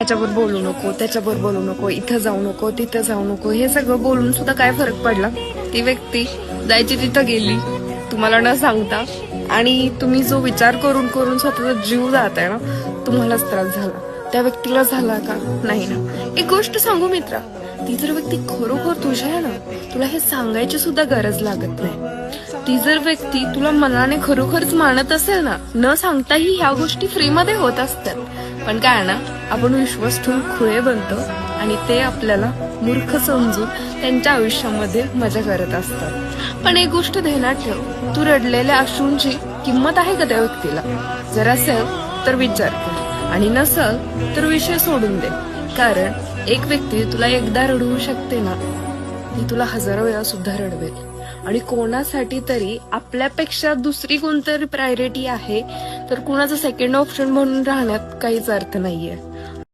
त्याच्यावर बोलू नको, त्याच्यावर बोलू नको, इथं जाऊ नको, तिथं जाऊ नको, हे सगळं बोलून सुद्धा काय फरक पडला? ती व्यक्ती जायची तिथं गेली तुम्हाला न सांगता, आणि तुम्ही जो विचार करून करून स्वतःचा जीव जाताय ना, तुम्हालाच त्रास झाला. त्या व्यक्तीला झाला का? नाही ना. एक गोष्ट सांगू मित्रा, ती जर व्यक्ती खरोखर तुझ्या आहे ना, तुला हे सांगायची सुद्धा गरज लागत नाही. ती जर व्यक्ती तुला मनाने खरोखरच मानत असेल ना, न सांगताही ह्या गोष्टी फ्रीमध्ये होत असतात. पण काय ना, आपण विश्वास ठेवून खुळे बनतो आणि ते आपल्याला मूर्ख समजून त्यांच्या आयुष्यामध्ये मजा करत असतात. पण एक गोष्ट ध्यानात ठेव, तू रडलेल्या अश्रूंची किंमत आहे का त्या व्यक्तीला? जर असेल तर विचार कर, आणि नसल तर विषय सोडून दे. कारण एक व्यक्ती तुला एकदा रडवू शकते ना, ती तुला हजारो वेळा सुद्धा रडवेल. आणि कोणासाठी तरी आपल्यापेक्षा दुसरी कोणतरी प्रायोरिटी आहे तर कुणाचं सेकंड ऑप्शन म्हणून राहण्यात काहीच अर्थ नाहीये.